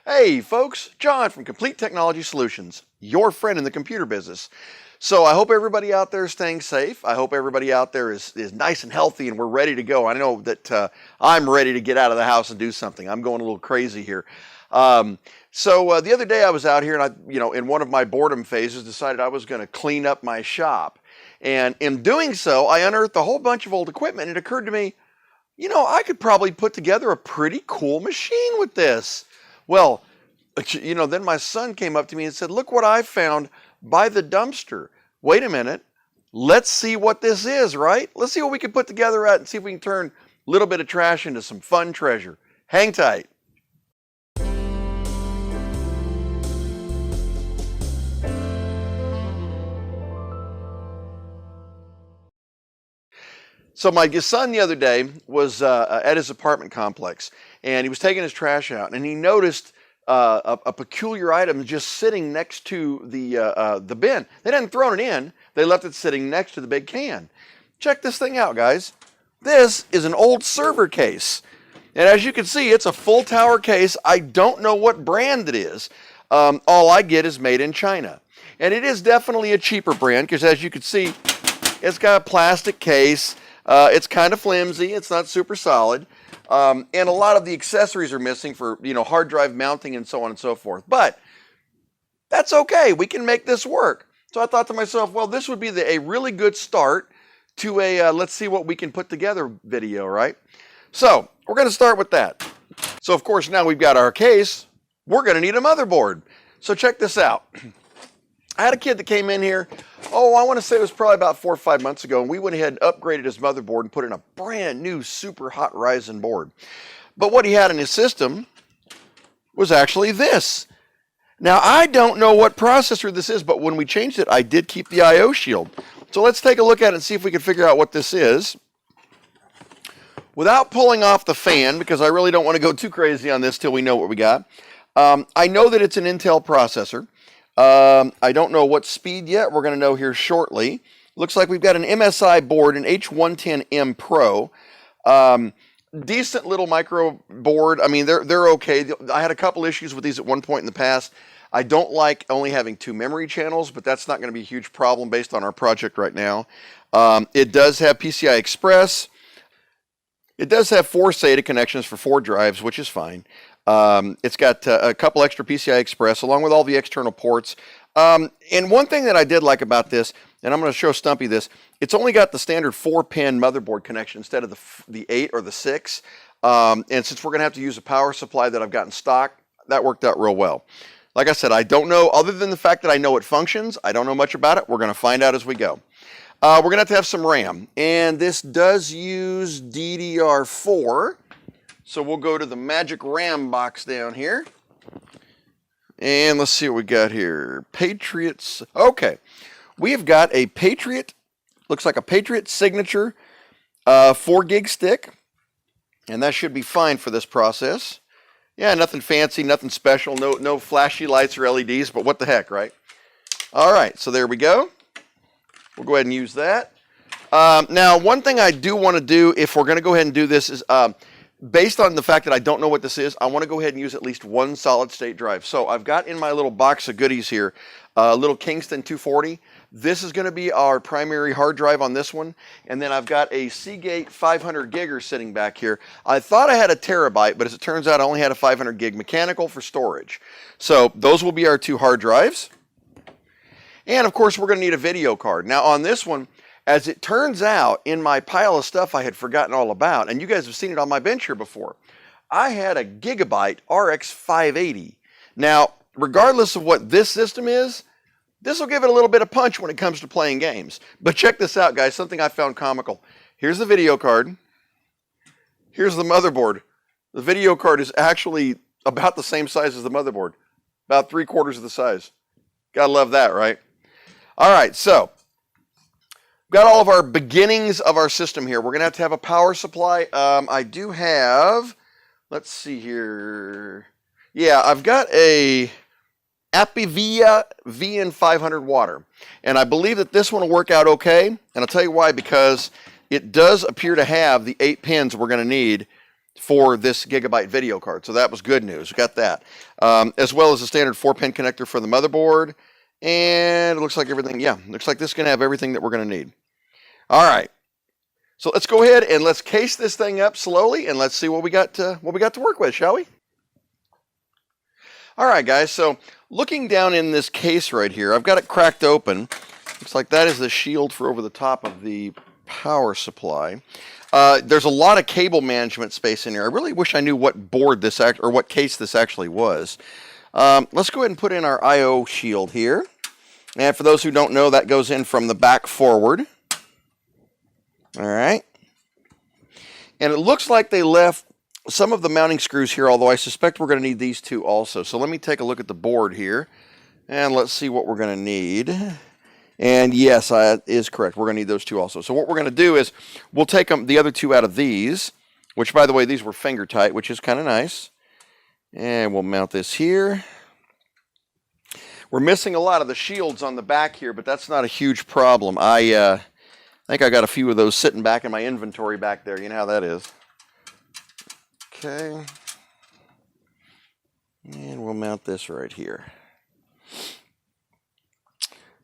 Hey folks, John from Complete Technology Solutions, your friend in the computer business. So I hope everybody out there is staying safe. I hope everybody out there is nice and healthy and we're ready to go. I know that I'm ready to get out of the house and do something. I'm going a little crazy here. So the other day I was out here and in one of my boredom phases decided I was going to clean up my shop. And in doing so, I unearthed a whole bunch of old equipment. And it occurred to me, I could probably put together a pretty cool machine with this. Well, then my son came up to me and said, look what I found by the dumpster. Wait a minute. Let's see what this is, right? Let's see what we can put together and see if we can turn a little bit of trash into some fun treasure. Hang tight. So my son the other day was at his apartment complex, and he was taking his trash out, and he noticed a peculiar item just sitting next to the bin. They hadn't thrown it in; they left it sitting next to the big can. Check this thing out, guys. This is an old server case, and as you can see, it's a full tower case. I don't know what brand it is. All I get is made in China, and it is definitely a cheaper brand because, as you can see, it's got a plastic case. It's kind of flimsy. It's not super solid. And a lot of the accessories are missing for, hard drive mounting and so on and so forth. But that's okay. We can make this work. So I thought to myself, well, this would be a really good start to a let's see what we can put together video, right? So we're going to start with that. So, of course, now we've got our case. We're going to need a motherboard. So check this out. I had a kid that came in here, I want to say it was probably about 4 or 5 months ago, and we went ahead and upgraded his motherboard and put in a brand new super hot Ryzen board. But what he had in his system was actually this. Now, I don't know what processor this is, but when we changed it, I did keep the I/O shield. So let's take a look at it and see if we can figure out what this is. Without pulling off the fan, because I really don't want to go too crazy on this till we know what we got. I know that it's an Intel processor. I don't know what speed yet. We're going to know here shortly. Looks like we've got an MSI board, an H110M Pro. Decent little micro board. I mean, they're okay. I had a couple issues with these at one point in the past. I don't like only having 2 memory channels, but that's not going to be a huge problem based on our project right now. It does have PCI Express. It does have 4 SATA connections for 4 drives, which is fine. It's got a couple extra PCI Express along with all the external ports. And one thing that I did like about this, and I'm going to show Stumpy this, it's only got the standard 4-pin motherboard connection instead of the 8 or the 6. And since we're going to have to use a power supply that I've got in stock, that worked out real well. Like I said, I don't know, other than the fact that I know it functions, I don't know much about it. We're going to find out as we go. We're going to have some RAM, and this does use DDR4. So we'll go to the magic RAM box down here. And let's see what we got here. Patriots. Okay. We have got a Patriot, looks like a Patriot Signature 4 gig stick. And that should be fine for this process. Yeah, nothing fancy, nothing special, no flashy lights or LEDs, but what the heck, right? All right, so there we go. We'll go ahead and use that. Now, one thing I do want to do, if we're going to go ahead and do this, is based on the fact that I don't know what this is, I want to go ahead and use at least 1 solid-state drive. So I've got in my little box of goodies here a little Kingston 240. This is going to be our primary hard drive on this one. And then I've got a Seagate 500 gigger sitting back here. I thought I had a terabyte, but as it turns out, I only had a 500 gig mechanical for storage. So those will be our 2 hard drives. And of course, we're going to need a video card. Now on this one, as it turns out, in my pile of stuff I had forgotten all about, and you guys have seen it on my bench here before, I had a Gigabyte RX 580. Now, regardless of what this system is, this will give it a little bit of punch when it comes to playing games. But check this out, guys, something I found comical. Here's the video card. Here's the motherboard. The video card is actually about the same size as the motherboard, about 3/4 of the size. Gotta love that, right? All right, so got all of our beginnings of our system here. We're going to have a power supply. I do have, let's see here. Yeah, I've got a Apivia VN500 water. And I believe that this one will work out okay. And I'll tell you why, because it does appear to have the 8 pins we're going to need for this gigabyte video card. So that was good news. We got that. As well as a standard 4-pin connector for the motherboard. And it looks like everything, yeah, looks like this is going to have everything that we're going to need. All right. So let's go ahead and let's case this thing up slowly and let's see what we got to work with, shall we? All right, guys. So looking down in this case right here, I've got it cracked open. Looks like that is the shield for over the top of the power supply. There's a lot of cable management space in here. I really wish I knew what board this or what case this actually was. Let's go ahead and put in our I/O shield here. And for those who don't know, that goes in from the back forward. All right. And it looks like they left some of the mounting screws here, although I suspect we're going to need these two also. So let me take a look at the board here, and let's see what we're going to need. And yes, that is correct. We're going to need those two also. So what we're going to do is we'll take the other two out of these, which, by the way, these were finger tight, which is kind of nice. And we'll mount this here. We're missing a lot of the shields on the back here, but that's not a huge problem. I think I got a few of those sitting back in my inventory back there. You know how that is. Okay. And we'll mount this right here.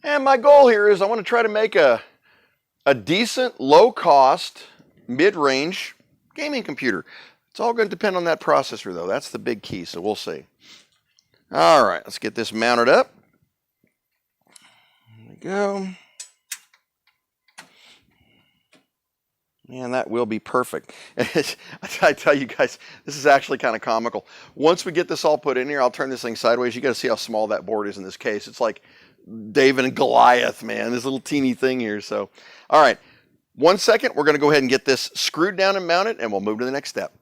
And my goal here is I want to try to make a decent, low-cost, mid-range gaming computer. It's all going to depend on that processor, though. That's the big key, so we'll see. All right, let's get this mounted up. There we go. Man, that will be perfect. I tell you guys, this is actually kind of comical. Once we get this all put in here, I'll turn this thing sideways. You got to see how small that board is in this case. It's like David and Goliath, man, this little teeny thing here. So, all right, 1 second. We're going to go ahead and get this screwed down and mounted, and we'll move to the next step.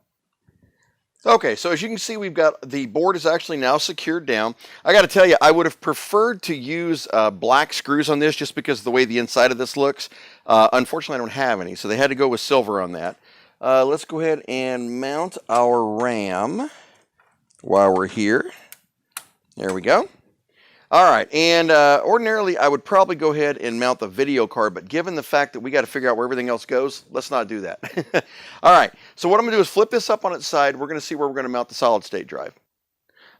Okay, so as you can see, we've got the board is actually now secured down. I got to tell you, I would have preferred to use black screws on this just because of the way the inside of this looks. Unfortunately, I don't have any, so they had to go with silver on that. Let's go ahead and mount our RAM while we're here. There we go. All right, and ordinarily I would probably go ahead and mount the video card, but given the fact that we got to figure out where everything else goes, let's not do that. All right, so what I'm going to do is flip this up on its side. We're going to see where we're going to mount the solid state drive.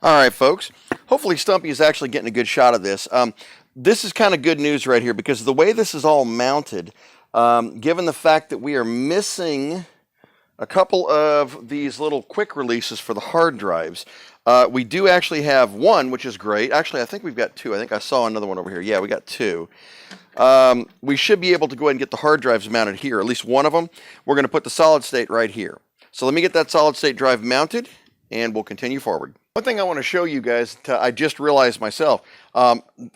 All right, folks, hopefully Stumpy is actually getting a good shot of this. This is kind of good news right here because the way this is all mounted, given the fact that we are missing a couple of these little quick releases for the hard drives, we do actually have one, which is great. Actually, I think we've got two. I think I saw another one over here. Yeah, we got two. We should be able to go ahead and get the hard drives mounted here, at least one of them. We're going to put the solid state right here. So let me get that solid state drive mounted, and we'll continue forward. One thing I want to show you guys, I just realized myself,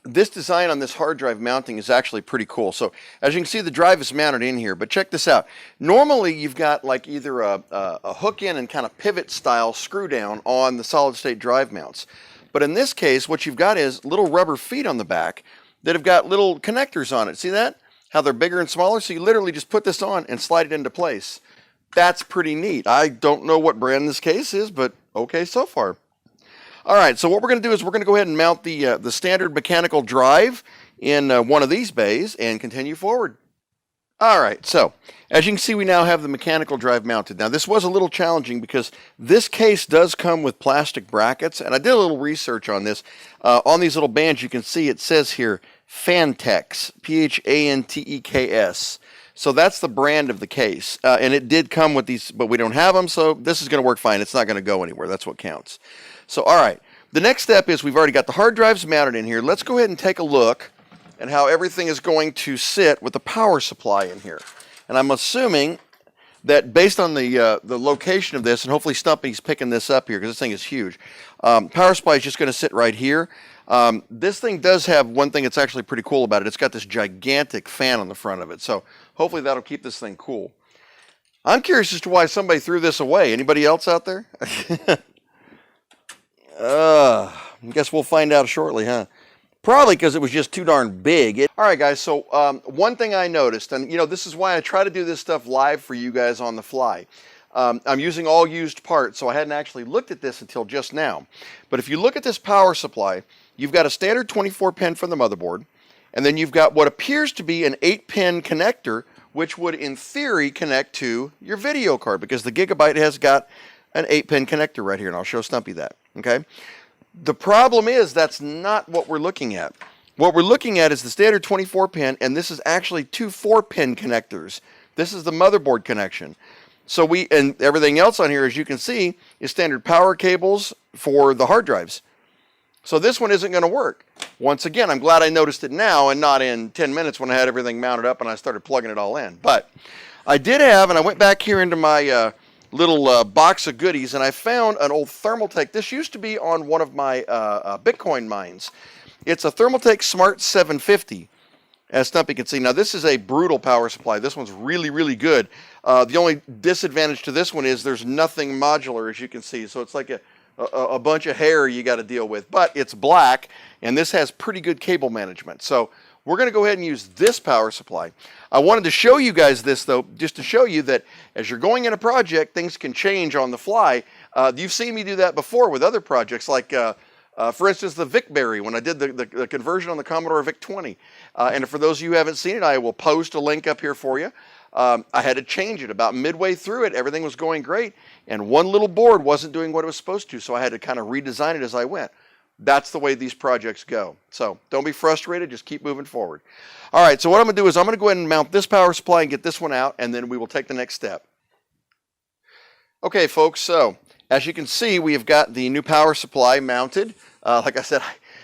this design on this hard drive mounting is actually pretty cool. So as you can see, the drive is mounted in here, but check this out. Normally you've got like either a hook in and kind of pivot style screw down on the solid state drive mounts. But in this case, what you've got is little rubber feet on the back that have got little connectors on it. See that? How they're bigger and smaller? So you literally just put this on and slide it into place. That's pretty neat. I don't know what brand this case is, but okay so far. All right, so what we're going to do is we're going to go ahead and mount the standard mechanical drive in one of these bays and continue forward. All right, so as you can see, we now have the mechanical drive mounted. Now, this was a little challenging because this case does come with plastic brackets, and I did a little research on this. On these little bands, you can see it says here, Phanteks, P-H-A-N-T-E-K-S. So that's the brand of the case, and it did come with these, but we don't have them, so this is going to work fine. It's not going to go anywhere. That's what counts. So, all right, the next step is we've already got the hard drives mounted in here. Let's go ahead and take a look at how everything is going to sit with the power supply in here. And I'm assuming that based on the location of this, and hopefully Stumpy's picking this up here because this thing is huge, power supply is just going to sit right here. This thing does have one thing that's actually pretty cool about it. It's got this gigantic fan on the front of it, so hopefully that'll keep this thing cool. I'm curious as to why somebody threw this away. Anybody else out there? I guess we'll find out shortly, huh? Probably because it was just too darn big. All right, guys, so one thing I noticed, and, you know, this is why I try to do this stuff live for you guys on the fly. I'm using all used parts, so I hadn't actually looked at this until just now. But if you look at this power supply, you've got a standard 24-pin from the motherboard, and then you've got what appears to be an 8-pin connector which would in theory connect to your video card, because the Gigabyte has got an 8-pin connector right here, and I'll show Stumpy that. Okay. The problem is that's not what we're looking at. What we're looking at is the standard 24-pin, and this is actually two 4-pin connectors. This is the motherboard connection. So and everything else on here, as you can see, is standard power cables for the hard drives. So this one isn't going to work. Once again, I'm glad I noticed it now and not in 10 minutes when I had everything mounted up and I started plugging it all in. But I did have, and I went back here into my little box of goodies, and I found an old Thermaltake. This used to be on one of my Bitcoin mines. It's a Thermaltake Smart 750, as Stumpy can see. Now, this is a brutal power supply. This one's really, really good. The only disadvantage to this one is there's nothing modular, as you can see. So it's like a bunch of hair you got to deal with. But it's black, and this has pretty good cable management. So we're going to go ahead and use this power supply. I wanted to show you guys this, though, just to show you that as you're going in a project, things can change on the fly. You've seen me do that before with other projects, like, for instance, the VicBerry, when I did the conversion on the Commodore VIC-20. And for those of you who haven't seen it, I will post a link up here for you. I had to change it. About midway through it, everything was going great, and one little board wasn't doing what it was supposed to, so I had to kind of redesign it as I went. That's the way these projects go. So don't be frustrated, just keep moving forward. All right, so what I'm going to do is I'm going to go ahead and mount this power supply and get this one out, and then we will take the next step. Okay, folks, so as you can see, we have got the new power supply mounted. Like I said,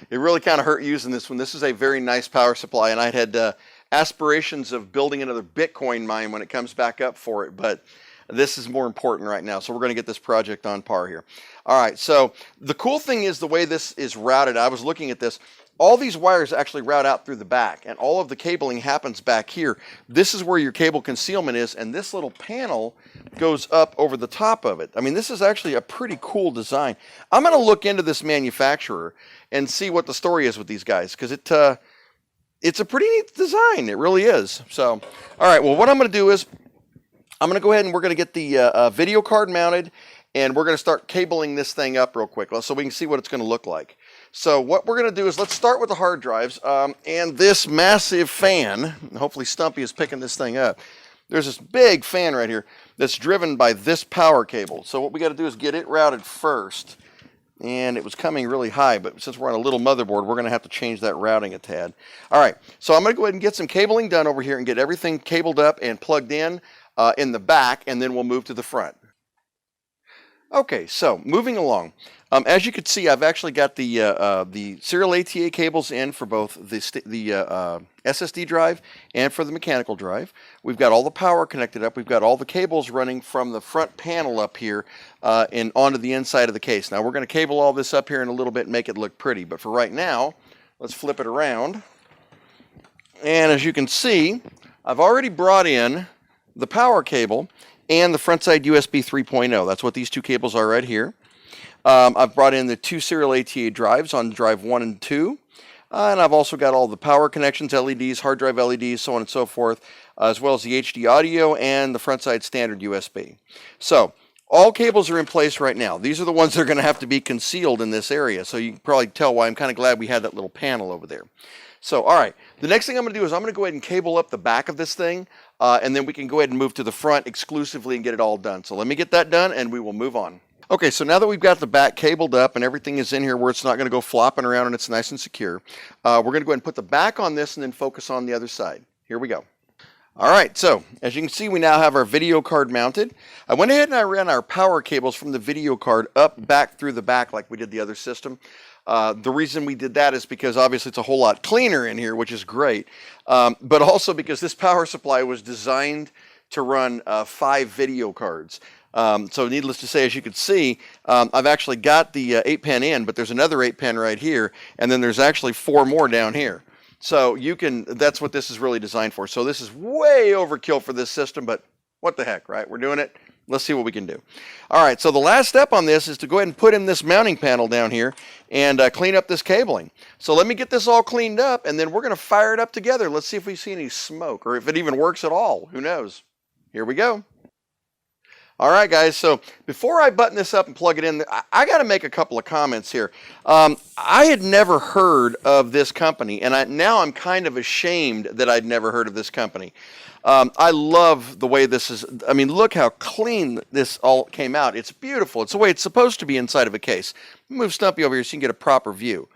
it really kind of hurt using this one. This is a very nice power supply, and I had aspirations of building another Bitcoin mine when it comes back up for it, but this is more important right now. So we're going to get this project on par here. All right, so the cool thing is the way this is routed. I was looking at this. All these wires actually route out through the back, and all of the cabling happens back here. This is where your cable concealment is, and this little panel goes up over the top of it. I mean, this is actually a pretty cool design. I'm going to look into this manufacturer and see what the story is with these guys, because it's a pretty neat design. It really is. So, all right, well, what I'm going to do is I'm going to go ahead and we're going to get the video card mounted, and we're going to start cabling this thing up real quick so we can see what it's going to look like. So what we're going to do is let's start with the hard drives and this massive fan. Hopefully Stumpy is picking this thing up. There's this big fan right here that's driven by this power cable. So what we got to do is get it routed first. And it was coming really high, but since we're on a little motherboard, we're going to have to change that routing a tad. All right, so I'm going to go ahead and get some cabling done over here and get everything cabled up and plugged in the back, and then we'll move to the front. Okay, so moving along. As you can see, I've actually got the serial ATA cables in for both the SSD drive and for the mechanical drive. We've got all the power connected up. We've got all the cables running from the front panel up here and onto the inside of the case. Now, we're going to cable all this up here in a little bit and make it look pretty. But for right now, let's flip it around. And as you can see, I've already brought in the power cable and the front side USB 3.0. That's what these two cables are right here. I've brought in the two serial ATA drives on drive 1 and 2. And I've also got all the power connections, LEDs, hard drive LEDs, so on and so forth, as well as the HD audio and the front side standard USB. So all cables are in place right now. These are the ones that are going to have to be concealed in this area. So you can probably tell why I'm kind of glad we had that little panel over there. So, all right, the next thing I'm going to do is I'm going to go ahead and cable up the back of this thing, and then we can go ahead and move to the front exclusively and get it all done. So let me get that done, and we will move on. Okay, so now that we've got the back cabled up and everything is in here where it's not going to go flopping around and it's nice and secure, we're going to go ahead and put the back on this and then focus on the other side. Here we go. All right, so as you can see, we now have our video card mounted. I went ahead and I ran our power cables from the video card back through the back like we did the other system. The reason we did that is because obviously it's a whole lot cleaner in here, which is great, but also because this power supply was designed to run 5 video cards. So needless to say, as you can see, I've actually got the 8-pin in, but there's another 8-pin right here, and then there's actually 4 more down here. So that's what this is really designed for. So this is way overkill for this system, but what the heck, right? We're doing it. Let's see what we can do. All right, so the last step on this is to go ahead and put in this mounting panel down here and clean up this cabling. So let me get this all cleaned up, and then we're going to fire it up together. Let's see if we see any smoke or if it even works at all. Who knows? Here we go. All right, guys, so before I button this up and plug it in, I got to make a couple of comments here. I had never heard of this company, and now I'm kind of ashamed that I'd never heard of this company. I love the way this is. I mean, look how clean this all came out. It's beautiful. It's the way it's supposed to be inside of a case. Move Stumpy over here so you can get a proper view.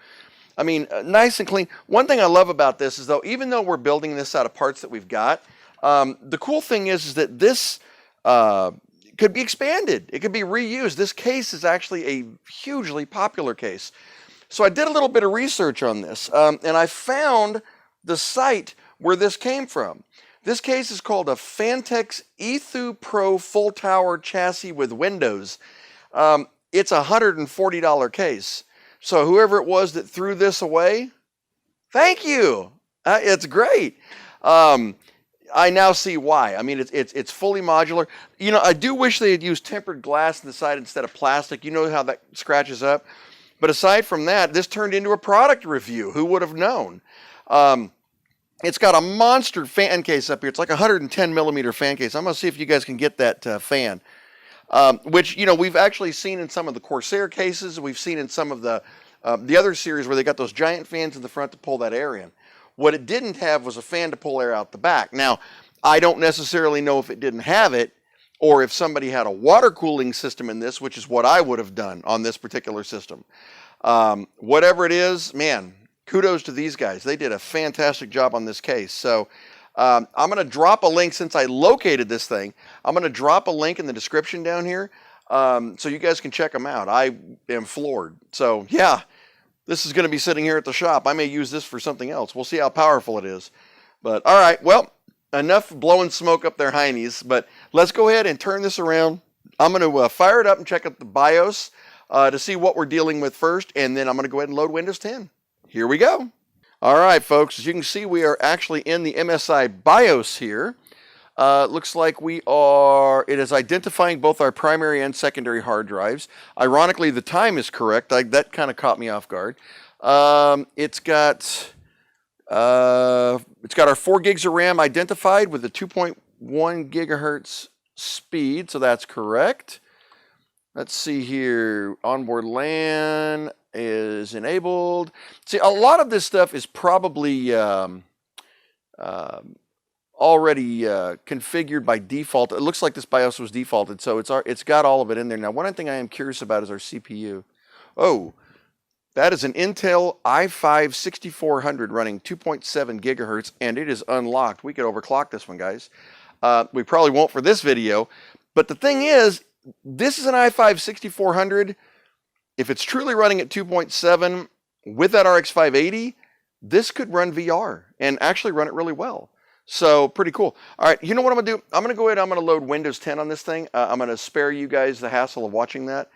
I mean, nice and clean. One thing I love about this is, though, even though we're building this out of parts that we've got, the cool thing is that this could be expanded. It could be reused. This case is actually a hugely popular case. So I did a little bit of research on this, and I found the site where this came from. This case is called a Phanteks Ethu Pro Full Tower Chassis with Windows. It's a $140 case. So whoever it was that threw this away, thank you. It's great. I now see why. I mean, it's fully modular. You know, I do wish they had used tempered glass on the side instead of plastic. You know how that scratches up. But aside from that, this turned into a product review. Who would have known? It's got a monster fan case up here. It's like a 110 millimeter fan case. I'm going to see if you guys can get that fan. Which, you know, we've actually seen in some of the Corsair cases. We've seen in some of the other series where they got those giant fans in the front to pull that air in. What it didn't have was a fan to pull air out the back. Now, I don't necessarily know if it didn't have it or if somebody had a water cooling system in this, which is what I would have done on this particular system. Whatever it is, man, kudos to these guys. They did a fantastic job on this case. So I'm going to drop a link since I located this thing. I'm going to drop a link in the description down here so you guys can check them out. I am floored. So yeah, this is going to be sitting here at the shop. I may use this for something else. We'll see how powerful it is. But all right, well, enough blowing smoke up their heinies. But let's go ahead and turn this around. I'm going to fire it up and check out the BIOS to see what we're dealing with first. And then I'm going to go ahead and load Windows 10. Here we go. All right, folks, as you can see, we are actually in the MSI BIOS here. Looks like it is identifying both our primary and secondary hard drives. Ironically, the time is correct. That kind of caught me off guard. It's got our 4 gigs of RAM identified with a 2.1 gigahertz speed, so that's correct. Let's see here. Onboard LAN is enabled. See, a lot of this stuff is probably already configured by default. It looks like this BIOS was defaulted, so it's got all of it in there. Now, one thing I am curious about is our CPU. Oh, that is an Intel i5 6400 running 2.7 gigahertz, and it is unlocked. We could overclock this one, guys. We probably won't for this video, but the thing is, this is an i5 6400. If it's truly running at 2.7 with that RX 580, this could run VR and actually run it really well. So pretty cool. All right, you know what I'm gonna do? I'm gonna go ahead. I'm gonna load Windows 10 on this thing. I'm gonna spare you guys the hassle of watching that,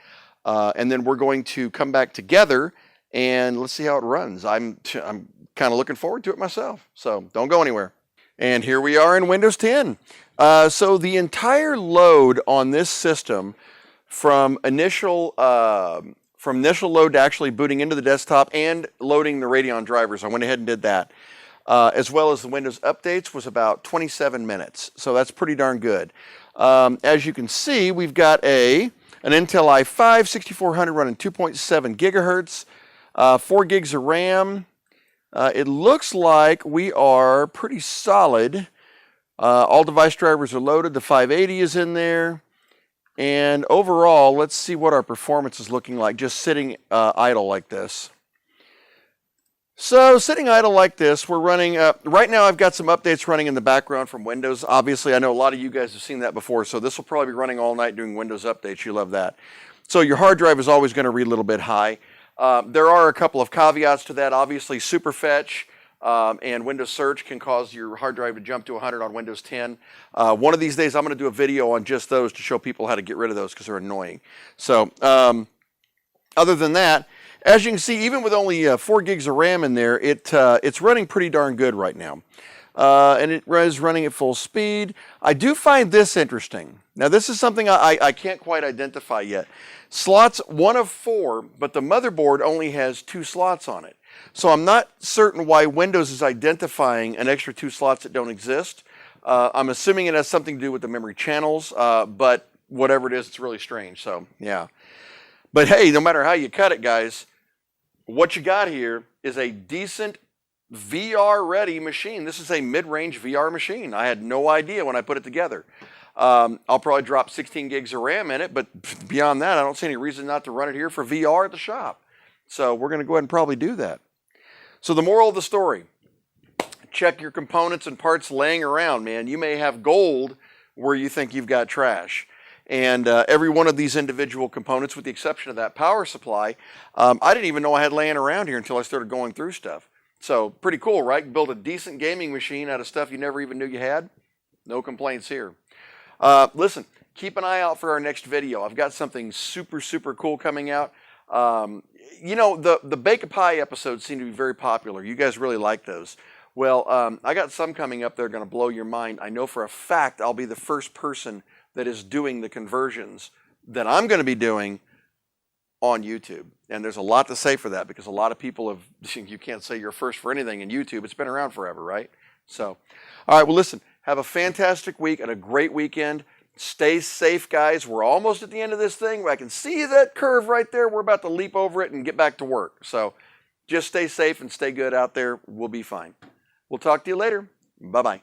and then we're going to come back together and let's see how it runs. I'm kind of looking forward to it myself. So don't go anywhere. And here we are in Windows 10. So the entire load on this system, from initial load to actually booting into the desktop and loading the Radeon drivers, I went ahead and did that. As well as the Windows updates, was about 27 minutes. So that's pretty darn good. As you can see, we've got an Intel i5 6400 running 2.7 gigahertz, 4 gigs of RAM. It looks like we are pretty solid. All device drivers are loaded. The 580 is in there. And overall, let's see what our performance is looking like just sitting idle like this. So sitting idle like this, we're running, right now I've got some updates running in the background from Windows. Obviously, I know a lot of you guys have seen that before, so this will probably be running all night doing Windows updates. You love that. So your hard drive is always going to read a little bit high. There are a couple of caveats to that. Obviously, Superfetch and Windows Search can cause your hard drive to jump to 100 on Windows 10. One of these days, I'm going to do a video on just those to show people how to get rid of those because they're annoying. So other than that, as you can see, even with only 4 gigs of RAM in there, it's running pretty darn good right now. And it is running at full speed. I do find this interesting. Now, this is something I can't quite identify yet. Slots 1 of 4, but the motherboard only has 2 slots on it. So I'm not certain why Windows is identifying an extra 2 slots that don't exist. I'm assuming it has something to do with the memory channels, but whatever it is, it's really strange. So, yeah. But hey, no matter how you cut it, guys, what you got here is a decent VR ready machine. This is a mid-range VR machine. I had no idea when I put it together. I'll probably drop 16 gigs of RAM in it, but beyond that, I don't see any reason not to run it here for VR at the shop. So we're going to go ahead and probably do that. So the moral of the story, check your components and parts laying around, man. You may have gold where you think you've got trash. And every one of these individual components, with the exception of that power supply, I didn't even know I had laying around here until I started going through stuff. So pretty cool, right? Build a decent gaming machine out of stuff you never even knew you had. No complaints here. Listen, keep an eye out for our next video. I've got something super, super cool coming out. You know, the Bake-A-Pie episodes seem to be very popular. You guys really like those. Well, I got some coming up that are going to blow your mind. I know for a fact I'll be the first person that is doing the conversions that I'm going to be doing on YouTube. And there's a lot to say for that, because a lot of people have, you can't say you're first for anything in YouTube. It's been around forever, right? So, all right, well, listen, have a fantastic week and a great weekend. Stay safe, guys. We're almost at the end of this thing. I can see that curve right there. We're about to leap over it and get back to work. So just stay safe and stay good out there. We'll be fine. We'll talk to you later. Bye-bye.